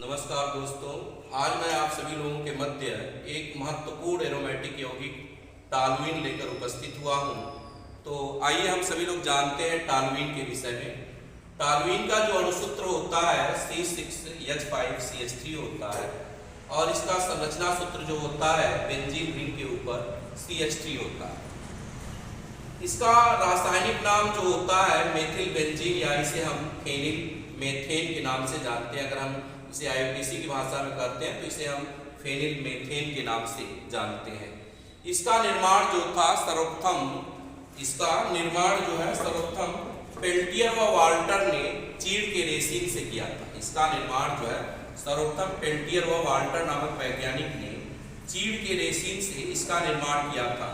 नमस्कार दोस्तों, आज मैं आप सभी लोगों के मध्य एक महत्वपूर्ण एरोमेटिक यौगिक टॉल्यूइन लेकर उपस्थित हुआ हूं। तो आइए हम सभी लोग जानते हैं टॉल्यूइन के विषय में। टॉल्यूइन का जो अणुसूत्र होता है C6H5CH3 होता है और इसका संरचना सूत्र जो होता है बेंजीन रिंग के ऊपर CH3 होता है। इसका रासायनिक नाम जो होता है मेथिल बेंजीन या इसे हम फेनिल मेथेन के नाम से जानते हैं। अगर हम इसे IUPAC की भाषा में करते हैं तो इसे हम फेनिल मेथेन के नाम से जानते हैं। इसका निर्माण जो था सर्वप्रथम पेल्टियर व वाल्टर ने चीड़ के रेसिन से किया था। इसका निर्माण जो है सर्वप्रथम पेल्टियर व वाल्टर नामक वैज्ञानिक ने चीड़ के रेसिन से इसका निर्माण किया था।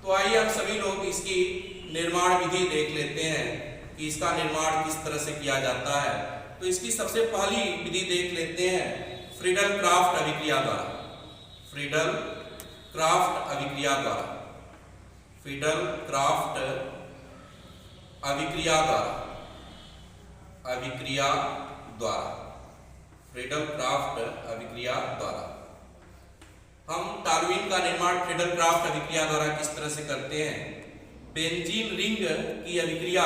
तो आइए हम सभी लोग इसकी निर्माण विधि देख लेते हैं कि इसका निर्माण किस तरह से किया जाता है। तो इसकी सबसे पहली विधि देख लेते हैं फ्रीडल-क्राफ्ट अभिक्रिया द्वारा। फ्रीडल-क्राफ्ट अभिक्रिया द्वारा हम टॉल्यूइन का निर्माण फ्रीडल-क्राफ्ट अभिक्रिया द्वारा किस तरह से करते हैं। बेंजीन रिंग की अभिक्रिया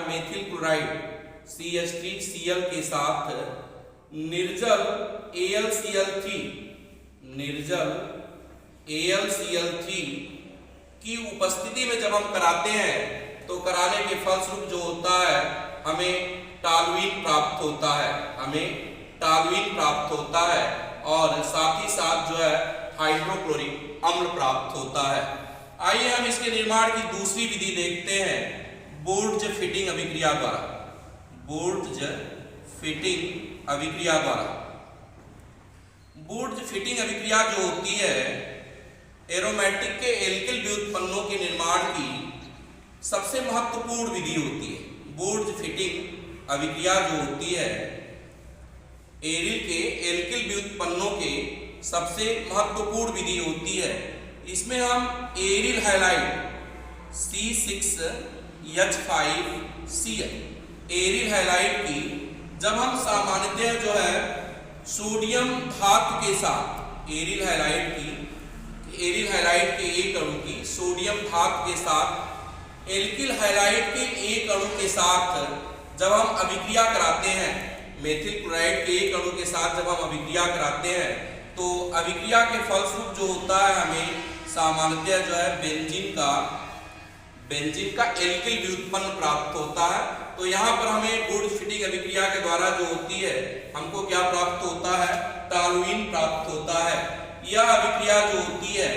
मेथिल क्लोराइड CH3Cl के साथ निर्जल AlCl3 की उपस्थिति में जब हम कराते हैं तो कराने के फलस्वरूप जो होता है हमें टॉल्यूइन प्राप्त होता है और साथ ही साथ जो है हाइड्रोक्लोरिक अम्ल प्राप्त होता है। आइए हम इसके निर्माण की दूसरी विधि देखते हैं बोर्ज फिटिंग अभिक्रिया द्वारा। बोर्ज फिटिंग अभिक्रिया जो होती है एरोमेटिक के एल्किल व्युत्पन्नों के निर्माण की सबसे महत्वपूर्ण विधि होती है। बोर्ज फिटिंग अभिक्रिया जो होती है एरिल के एल्किल व्युत्पन्नों के सबसे महत्वपूर्ण विधि होती है। इसमें हम aryl halide C6H5Cl aryl halide की जब हम सामान्यतः जो है सोडियम धातु के साथ एरिल हैलाइड के एक अणु की सोडियम धातु के साथ एल्किल हैलाइड के एक अणु के साथ जब हम अभिक्रिया कराते हैं, मेथिल क्लोराइड के एक अणु के साथ जब हम अभिक्रिया कराते हैं तो अभिक्रिया के फलस्वरूप जो होता है हमें सामान्यतः जो है बेंजीन का एल्किल व्युत्पन्न प्राप्त होता है। तो यहाँ पर हमें बोर्ज फिटिंग अभिक्रिया के द्वारा जो होती है हमको क्या प्राप्त होता है, टॉल्यूइन प्राप्त होता है। यह अभिक्रिया जो होती है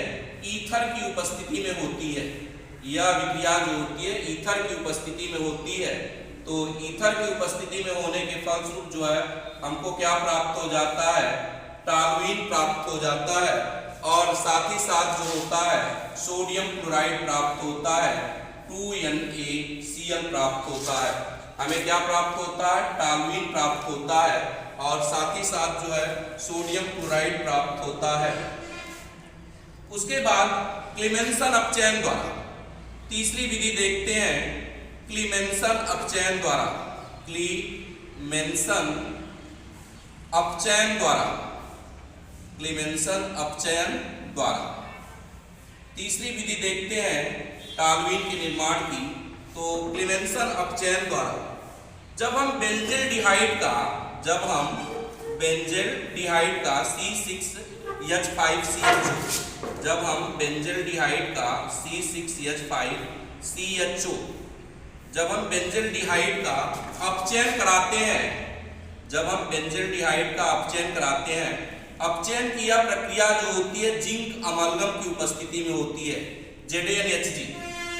ईथर की उपस्थिति में होती है। ईथर की उपस्थिति में होती है। तो ईथर की उपस्थिति में होने के फलस्वरूप जो है हमको क्या प्राप्त हो जाता है, टॉल्यूइन प्राप्त हो जाता है और साथ ही साथ जो होता है सोडियम क्लोराइड प्राप्त होता है, 2NaCl प्राप्त होता है। हमें क्या प्राप्त होता है, टॉल्यूइन प्राप्त होता है और साथ ही साथ जो है सोडियम क्लोराइड प्राप्त होता है। उसके बाद क्लीमेंसन अपचयन द्वारा तीसरी विधि देखते हैं क्लीमेंसन अपचयन द्वारा तीसरी विधि देखते हैं टॉल्यूइन के निर्माण की। तो क्लीमेंसन अपचयन द्वारा जब हम बेंजेल डिहाइड का C6H5CHO जब हम बेंजेल डिहाइड का अपचयन कराते हैं, अपचयन की यह प्रक्रिया जो होती है जिंक अमलगम की उपस्थिति में होती है, ZnHG।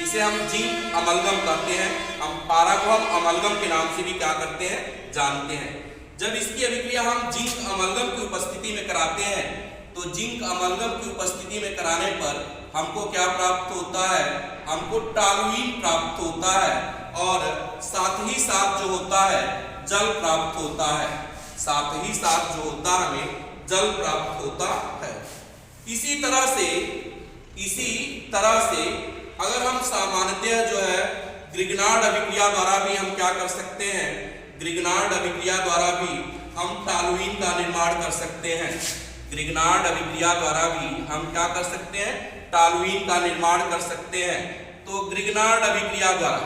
इसे हम जिंक अमलगम कहते हैं। हम पारा को हम अमलगम के नाम से भी क्या करते हैं, जानते हैं। जब इसकी अभिक्रिया हम जिंक अमलगम की उपस्थिति में कराते हैं तो जिंक अमलगम की उपस्थिति में कराने पर हमको क्या प्राप्त होता है, हमको टॉल्यूइन प्राप्त होता है और साथ ही साथ जो होता है जल प्राप्त होता है। हमें जल प्राप्त होता है। इसी तरह से अगर हम सामान्यतः जो है ग्रिग्नार्ड अभिक्रिया द्वारा भी हम क्या कर सकते हैं, ग्रिगनार्ड अभिक्रिया द्वारा भी हम टॉलुइन का निर्माण कर सकते हैं। ग्रिगनार्ड अभिक्रिया द्वारा भी हम क्या कर सकते हैं, टॉलुइन का निर्माण कर सकते हैं। तो ग्रिगनार्ड अभिक्रिया द्वारा,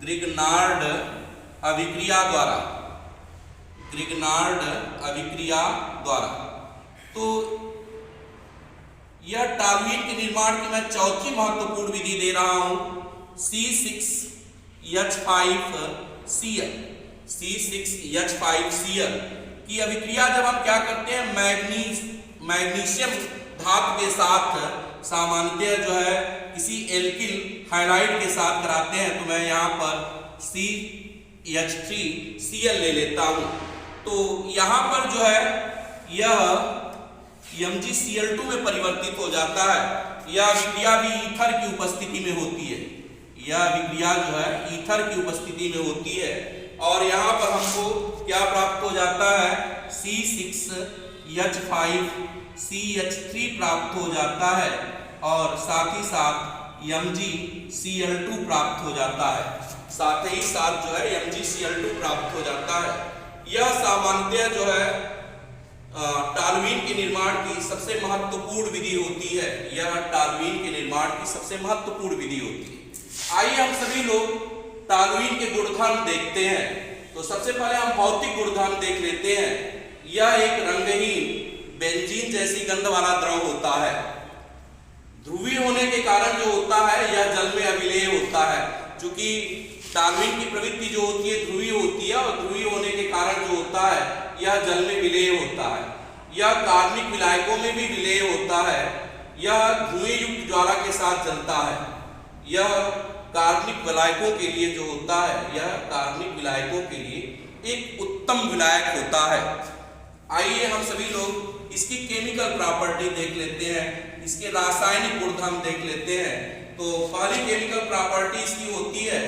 ग्रिगनार्ड अभिक्रिया द्वारा, ग्रिगनार्ड अभिक्रिया द्वारा, तो यह टॉलुइन के निर्माण की मैं चौथी महत्वपूर्ण विधि दे रहा हूं, C6H5Cl, C6H5Cl की अभिक्रिया जब हम क्या करते हैं, मैग्नीशियम धातु के साथ सामान्यतः जो है किसी एल्किल हाइलाइड के साथ कराते हैं, तो मैं यहाँ पर CH3Cl ले लेता हूँ। तो यहाँ पर जो है यह MgCl2 में परिवर्तित हो जाता है। यह अभिक्रिया भी ईथर की उपस्थिति में होती है, यह अभिक्रिया जो है ईथर की उपस्थिति में होती है। और यहाँ पर हमको क्या प्राप्त हो जाता है, C6H5CH3 प्राप्त हो जाता है और साथ ही साथ MgCl2 प्राप्त हो जाता है, साथ ही साथ जो है MgCl2 प्राप्त हो जाता है। यह सामान्यतः जो है टॉलुइन के निर्माण की सबसे महत्वपूर्ण विधि होती है, यह टॉलुइन के निर्माण की सबसे महत्वपूर्ण विधि होती है। आइए हम सभी लोग टॉलुइन के गुणधर्म देखते हैं। तो सबसे पहले हम भौतिक गुणधर्म देख लेते हैं। यह एक रंगहीन बेंजीन जैसी गंध वाला द्रव होता है। ध्रुवीय होने के कारण जो होता है यह जल में अविलेय होता है, क्योंकि टॉलुइन की प्रवृत्ति जो होती है ध्रुवीय होती है, और ध्रुवीय होने के कारण जो होता है यह जल में विलेय होता है। यह कार्बनिक विलायकों में भी विलेय होता है। यह धुएं युक्त ज्वाला के साथ जलता है। यह कार्बनिक विलायकों के लिए जो होता है, यह कार्बनिक विलायकों के लिए एक उत्तम विलायक होता है। आइए हम सभी लोग इसकी केमिकल प्रॉपर्टी देख लेते हैं, इसके रासायनिक गुणधर्म देख लेते हैं। तो पहली केमिकल प्रॉपर्टी इसकी होती है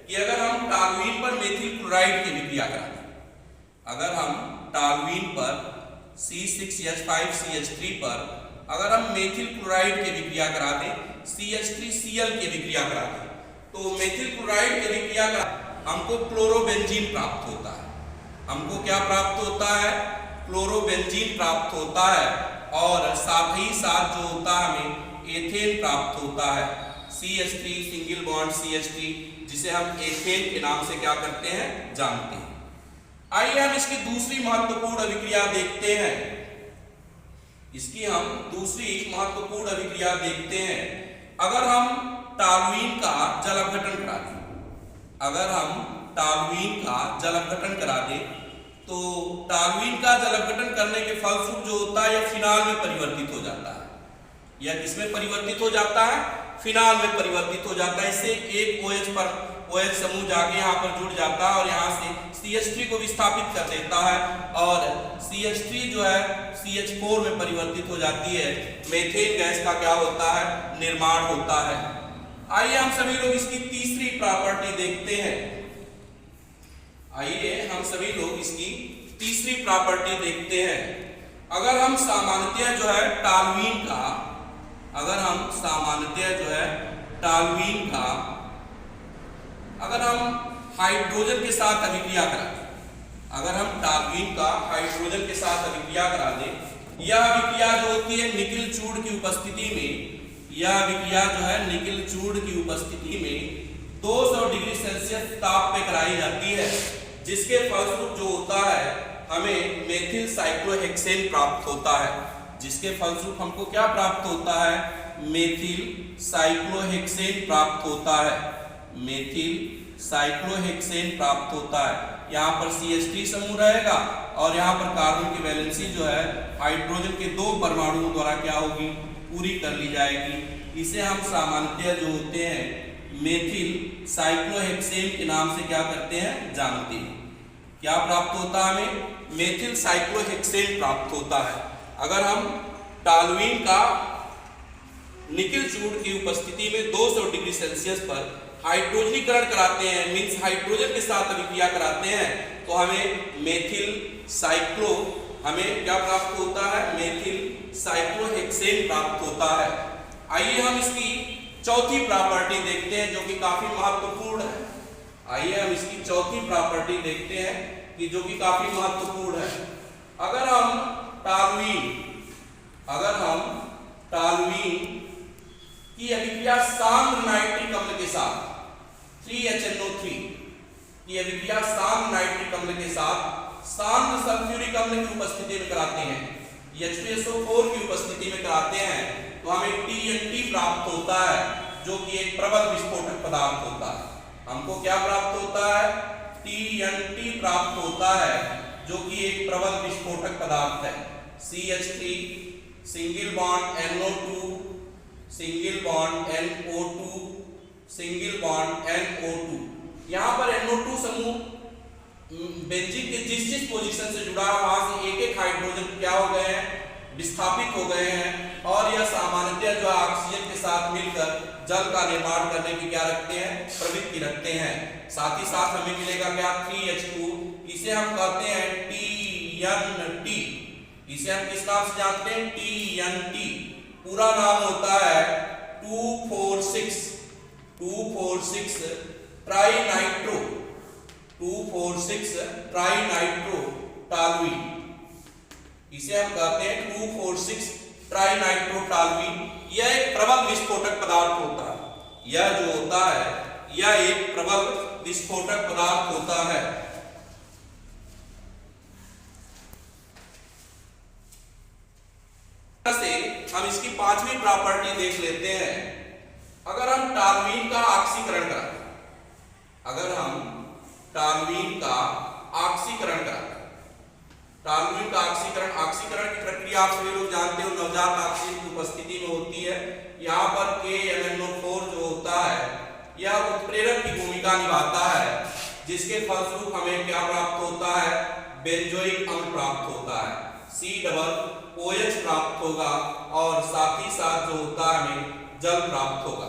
कि अगर हम टॉलुइन पर मेथिल क्लोराइड की अभिक्रिया कराते हैं, अगर हम टॉलुइन पर C6H5CH3 पर अगर हम मेथिल क्लोराइड की अभिक्रिया करा दें, CH3Cl की अभिक्रिया करा दें, तो मेथिल क्लोराइड की अभिक्रिया का हमको क्लोरोबेंजीन प्राप्त होता है। हमको क्या प्राप्त होता है, क्लोरोबेंजीन प्राप्त होता है। और साथ ही साथ जो होता है हमें एथेन प्राप्त होता है, CH3 सिंगल बॉन्ड CH3, जिसे हम एथेन के नाम से क्या करते हैं, जानते हैं। आइए हम इसकी दूसरी महत्वपूर्ण अभिक्रिया देखते हैं। इसकी हम दूसरी महत्वपूर्ण अभिक्रिया देखते हैं। अगर हम टॉलुइन का जल अपघटन करा दें, अगर हम टॉलुइन का जल अपघटन करा दें, तो टॉलुइन का जल अपघटन करने के फलस्वरूप जो होता है यह फिनाल में परिवर्तित हो जाता है। यह किसमें परिवर्तित हो जाता है, फिनाल में परिवर्तित हो जाता है। इससे एक OH पर OH समूह जाके यहाँ पर जुड़ जाता है और यहाँ से CH3 को विस्थापित कर देता है, और CH3 जो है CH4 में परिवर्तित हो जाती है। मेथेन गैस का क्या होता है, निर्माण होता है। आइए हम सभी लोग इसकी तीसरी प्रॉपर्टी देखते हैं। आइए हम सभी लोग इसकी तीसरी प्रॉपर्टी देखते हैं। अगर हम सामान्यतः जो है टॉलुइन का, अगर हम सामान्यतः जो है टॉलुइन का अगर हम हाइड्रोजन के साथ अभिक्रिया करा दें, अगर हम टॉलुइन का हाइड्रोजन के साथ अभिक्रिया करा दें, यह अभिक्रिया जो होती है निकिल चूर्ण की उपस्थिति में, यह अभिक्रिया जो है निकिल चूर्ण की उपस्थिति में 200 डिग्री सेल्सियस ताप पे कराई जाती है, जिसके फलस्वरूप जो होता है हमें मेथिल साइक्लोहेक्सेन प्राप्त होता है। जिसके फलस्वरूप हमको क्या प्राप्त होता है, मेथिल साइक्लोहेक्सेन प्राप्त होता है, मेथिल साइक्लोहेक्सेन प्राप्त होता है। यहाँ पर CH3 समूह रहेगा और यहाँ पर कार्बन की वैलेंसी जो है हाइड्रोजन के 2 परमाणुओं द्वारा क्या होगी, पूरी कर ली जाएगी। इसे हम सामान्यतः जो होते हैं मेथिल साइक्लोहेक्सेन के नाम से क्या करते हैं, जानते हैं। क्या प्राप्त होता है हमें, मेथिल साइक्लोहेक्सेन प्राप्त होता है। अगर हम टॉलुइन का निकिल चूर्ण की उपस्थिति में 200 डिग्री सेल्सियस पर हाइड्रोजनीकरण कराते हैं, मींस हाइड्रोजन के साथ अभिक्रिया कराते हैं, तो हमें मेथिल साइक्लो हमें क्या प्राप्त होता है, मेथिल साइक्लोहेक्सेन प्राप्त होता है। आइए हम इसकी चौथी प्रॉपर्टी देखते हैं जो कि काफी महत्वपूर्ण है। आइए हम इसकी चौथी प्रॉपर्टी देखते हैं कि जो कि काफी महत्वपूर्ण है। अगर हम टॉल्यूइन की अभिक्रिया सांद्र नाइट्रिक अम्ल के साथ 3HNO3 की अभिक्रिया सांद्र नाइट्रिक अम्ल के साथ सांद्र सल्फ्यूरिक अम्ल की उपस्थिति में कराते हैं, H2SO4 की उपस्थिति में कराते हैं, तो हमें TNT प्राप्त होता है जो कि एक प्रबल विस्फोटक पदार्थ होता है। हमको क्या प्राप्त होता है? TNT प्राप्त होता है जो कि एक प्रबल विस्फोटक पदार्थ है। CH3 single bond NO2 single bond NO2 single bond NO2। यहाँ पर NO2 समूह बेंजीन के जिस पोजीशन से जुड़ा है वहां से एक हाइड्रोजन क्या हो गए हैं? विस्थापित हो गए हैं, और यह सामान्यतः जो ऑक्सीजन के साथ मिलकर जल का निर्माण करने की क्या रखते हैं? प्रवृत्ति रखते हैं। साथ ही साथ हमें मिलेगा क्या? 3H2। इसे हम कहते हैं TNT। इसे हम किस नाम से जानते हैं? TNT। पूरा नाम होता है 246 ट्राइनाइट्रो 246 ट्राइनाइट्रो टॉल्यूइन। इसे हम कहते हैं 246 ट्राइनाइट्रो टॉल्यूइन। यह एक प्रबल विस्फोटक पदार्थ होता है। यह जो होता है यह एक प्रबल विस्फोटक पदार्थ होता है। से हम इसकी पांचवी प्रॉपर्टी देख लेते हैं। अगर हम टॉल्यूइन का ऑक्सीकरण कराते हैं, अगर हम टॉल्यूइन का ऑक्सीकरण कराते हैं, टॉल्यूइन का ऑक्सीकरण की प्रक्रिया आप सभी लोग जानते हो, नवजात ऑक्सीजन की उपस्थिति में होती है। यहाँ पर KMnO4 जो होता है यह उत्प्रेरक की भूमिका निभाता है, जिसके फलस्वरूप हमें क्या प्राप्त होता है? बेंजोइक अम्ल प्राप्त होता है, COOH प्राप्त होगा, और साथ ही साथ जो होता है हमें जल प्राप्त होगा।